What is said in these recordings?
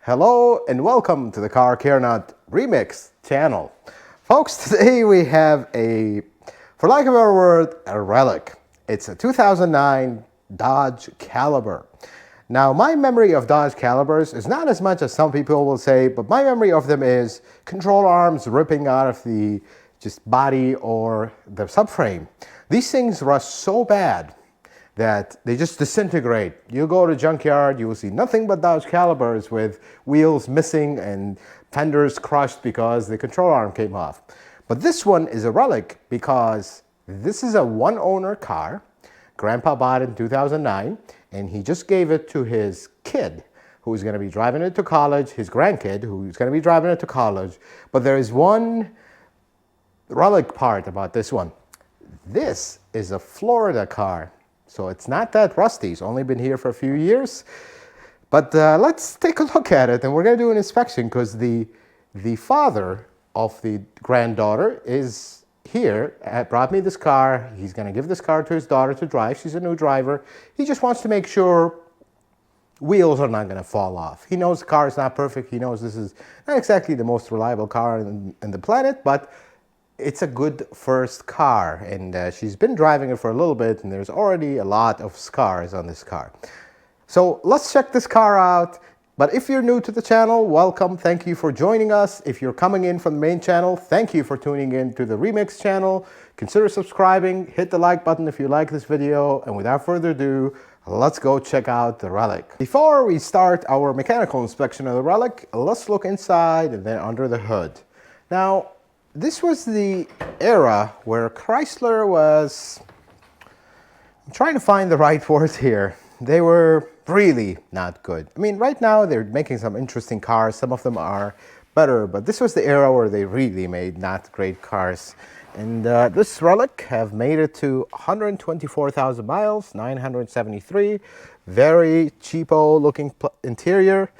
Hello and welcome to the Car Care Nut Remix channel. Folks, today we have for lack of a better word, a relic. It's a 2009 Dodge Caliber. Now, my memory of Dodge Calibers is not as much as some people will say, but my memory of them is control arms ripping out of the body or the subframe. These things rust so bad that they just disintegrate. You go to junkyard, you will see nothing but Dodge Calibers with wheels missing and fenders crushed because the control arm came off. But this one is a relic because this is a one-owner car. Grandpa bought it in 2009, and he just gave it to his kid, who's going to be driving it to college, his grandkid, who's going to be driving it to college. But there is one relic part about this one. This is a Florida car. So it's not that rusty. It's only been here for a few years. But let's take a look at it, and we're going to do an inspection because the father of the granddaughter is here, brought me this car. He's going to give this car to his daughter to drive. She's a new driver. He just wants to make sure wheels are not going to fall off. He knows the car is not perfect. He knows this is not exactly the most reliable car in the planet, but it's a good first car, and she's been driving it for a little bit, and there's already a lot of scars on this car. So let's check this car out. But if you're new to the channel, welcome. Thank you for joining us. If you're coming in from the main channel, thank you for tuning in to the Remix channel. Consider subscribing, hit the like button if you like this video, and without further ado, let's go check out the relic. Before we start our mechanical inspection of the relic, let's look inside and then under the hood. Now, this was the era where Chrysler was, I'm trying to find the right words here. They were really not good. I mean, right now they're making some interesting cars. Some of them are better, but this was the era where they really made not great cars. And this relic have made it to 124,000 miles, 973. Very cheapo looking interior.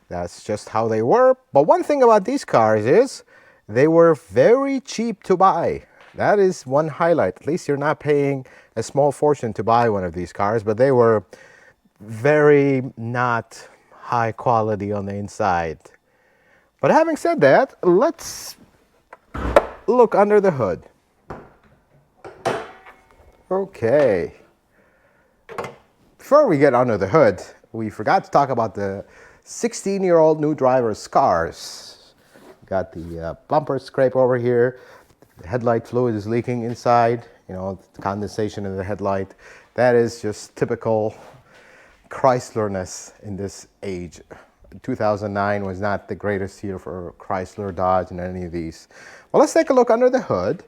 That's just how they were. But one thing about these cars is they were very cheap to buy. That is one highlight. At least you're not paying a small fortune to buy one of these cars, but they were very not high quality on the inside. But having said that, let's look under the hood. Okay. Before we get under the hood, we forgot to talk about the 16-year-old new driver's scars. Got the bumper scrape over here. The headlight fluid is leaking inside. You know, the condensation in the headlight. That is just typical Chrysler-ness in this age. 2009 was not the greatest year for Chrysler, Dodge, and any of these. Well, let's take a look under the hood.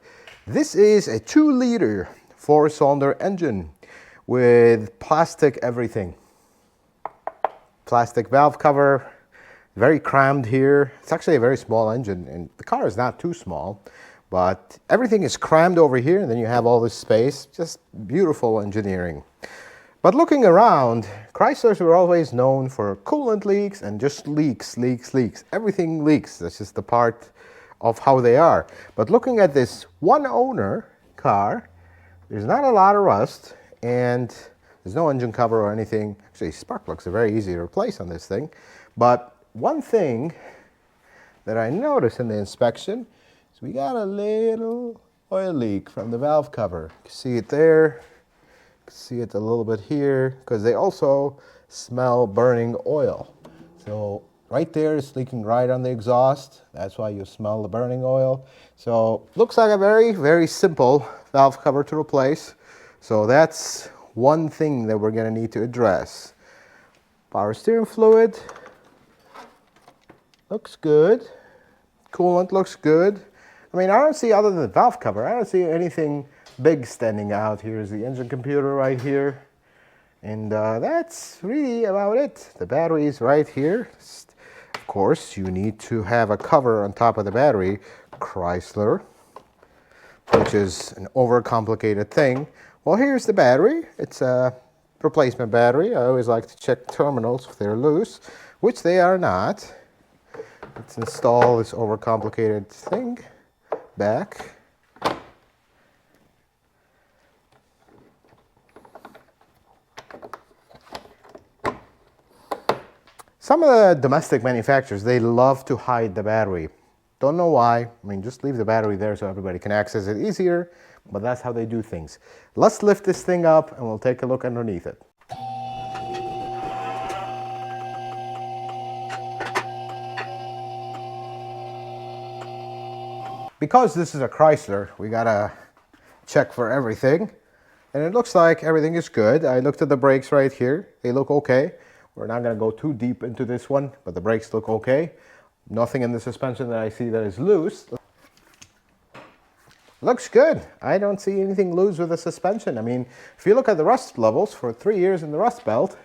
This is a 2-liter 4-cylinder engine with plastic everything. Plastic valve cover. Very crammed here. It's actually a very small engine, and the car is not too small, but everything is crammed over here, and then you have all this space. Just beautiful engineering. But looking around, Chryslers were always known for coolant leaks and just leaks. Everything leaks. That's just the part of how they are. But looking at this one-owner car, there's not a lot of rust, and there's no engine cover or anything. Actually, spark plugs are very easy to replace on this thing. But one thing that I noticed in the inspection is we got a little oil leak from the valve cover. You can see it there, you can see it a little bit here, because they also smell burning oil. So right there it's leaking right on the exhaust. That's why you smell the burning oil. So looks like a very, very simple valve cover to replace. So that's one thing that we're going to need to address. Power steering fluid. Looks good. Coolant looks good. I mean, I don't see, other than the valve cover, I don't see anything big standing out. Here's the engine computer right here. And that's really about it. The battery is right here. Of course, you need to have a cover on top of the battery. Chrysler, which is an overcomplicated thing. Well, here's the battery. It's a replacement battery. I always like to check terminals if they're loose, which they are not. Let's install this overcomplicated thing back. Some of the domestic manufacturers, they love to hide the battery. Don't know why. I mean, just leave the battery there so everybody can access it easier, but that's how they do things. Let's lift this thing up and we'll take a look underneath it. Because this is a Chrysler, we gotta check for everything. And it looks like everything is good. I looked at the brakes right here. They look okay. We're not gonna go too deep into this one, but the brakes look okay. Nothing in the suspension that I see that is loose. Looks good. I don't see anything loose with the suspension. I mean, if you look at the rust levels for 3 years in the rust belt,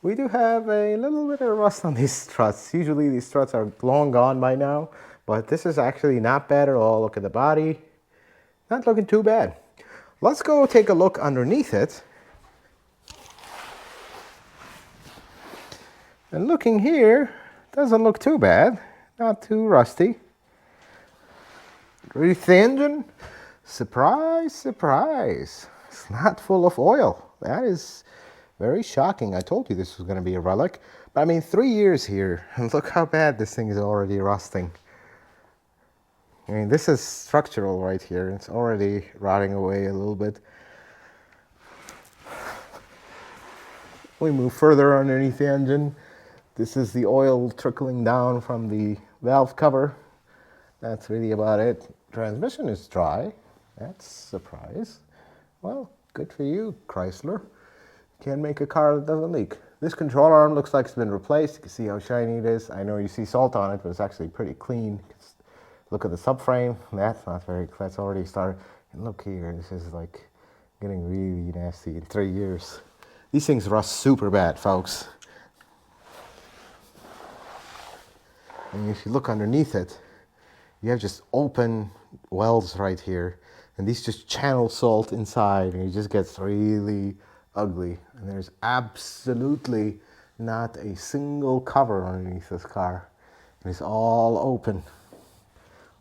we do have a little bit of rust on these struts. Usually these struts are long gone by now, but this is actually not bad at all. Look at the body. Not looking too bad. Let's go take a look underneath it. And looking here, doesn't look too bad. Not too rusty. Underneath the engine, surprise, surprise. It's not full of oil. That is very shocking. I told you this was going to be a relic. But I mean, 3 years here, and look how bad this thing is already rusting. I mean, this is structural right here. It's already rotting away a little bit. We move further underneath the engine. This is the oil trickling down from the valve cover. That's really about it. Transmission is dry. That's a surprise. Well, good for you, Chrysler. Can't make a car that doesn't leak. This control arm looks like it's been replaced. You can see how shiny it is. I know you see salt on it, but it's actually pretty clean. Look at the subframe. That's not very, that's already started. And look here, this is like getting really nasty in 3 years. These things rust super bad, folks. And if you look underneath it, you have just open welds right here. And these just channel salt inside, and it just gets really ugly. And there's absolutely not a single cover underneath this car. It's all open.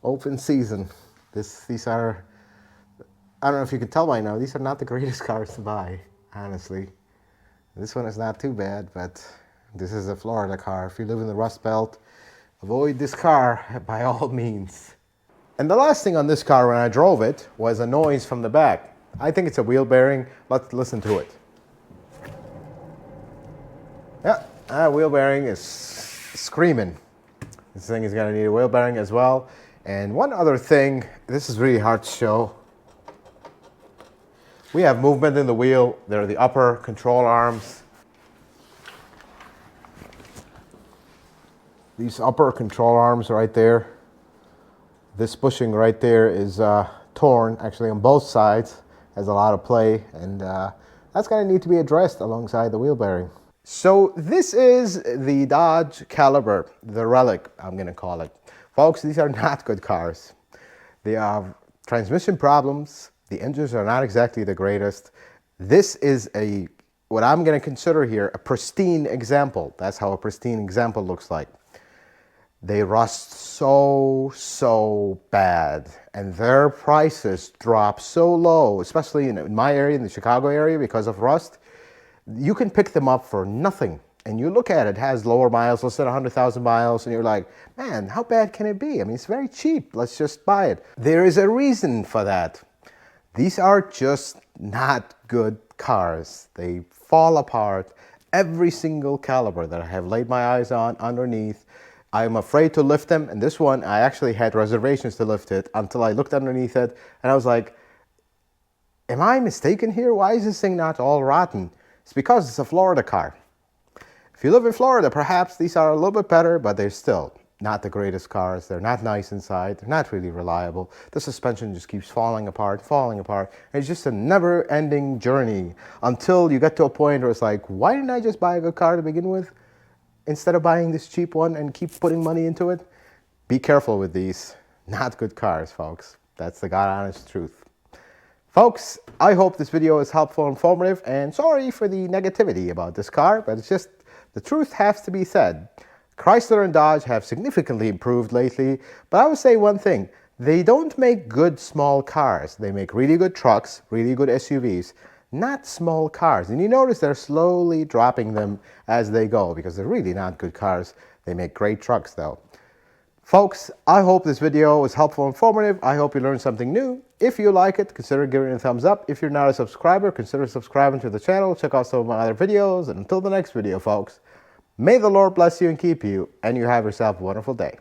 Open season. These are, I don't know if you can tell by now, these are not the greatest cars to buy, honestly. This one is not too bad, but this is a Florida car. If you live in the Rust Belt, avoid this car by all means. And the last thing on this car when I drove it was a noise from the back. I think it's a wheel bearing. Let's listen to it. Yeah, that wheel bearing is screaming. This thing is gonna need a wheel bearing as well. And one other thing, this is really hard to show. We have movement in the wheel. There are the upper control arms. These upper control arms right there. This bushing right there is torn, actually on both sides. Has a lot of play, and that's going to need to be addressed alongside the wheel bearing. So this is the Dodge Caliber, the relic, I'm going to call it. Folks, these are not good cars. They have transmission problems. The engines are not exactly the greatest. This is what I'm going to consider here a pristine example. That's how a pristine example looks like. They rust so bad, and their prices drop so low, especially in my area, in the Chicago area, because of rust. You can pick them up for nothing. And you look at it, it has lower miles, less than 100,000 miles, and you're like, man, how bad can it be? I mean, it's very cheap. Let's just buy it. There is a reason for that. These are just not good cars. They fall apart. Every single Caliber that I have laid my eyes on underneath, I'm afraid to lift them. And this one, I actually had reservations to lift it until I looked underneath it. And I was like, am I mistaken here? Why is this thing not all rotten? It's because it's a Florida car. If you live in Florida, perhaps these are a little bit better, but they're still not the greatest cars. They're not nice inside. They're not really reliable. The suspension just keeps falling apart, falling apart. And it's just a never-ending journey until you get to a point where it's like, why didn't I just buy a good car to begin with instead of buying this cheap one and keep putting money into it? Be careful with these. Not good cars, folks. That's the God-honest truth. Folks, I hope this video is helpful and informative, and sorry for the negativity about this car, but it's just the truth has to be said. Chrysler and Dodge have significantly improved lately, but I would say one thing. They don't make good small cars. They make really good trucks, really good SUVs. not small cars. And you notice they're slowly dropping them as they go because they're really not good cars. They make great trucks though. Folks, I hope this video was helpful and informative. I hope you learned something new. If you like it, consider giving it a thumbs up. If you're not a subscriber, consider subscribing to the channel. Check out some of my other videos. And until the next video, folks, may the Lord bless you and keep you, and you have yourself a wonderful day.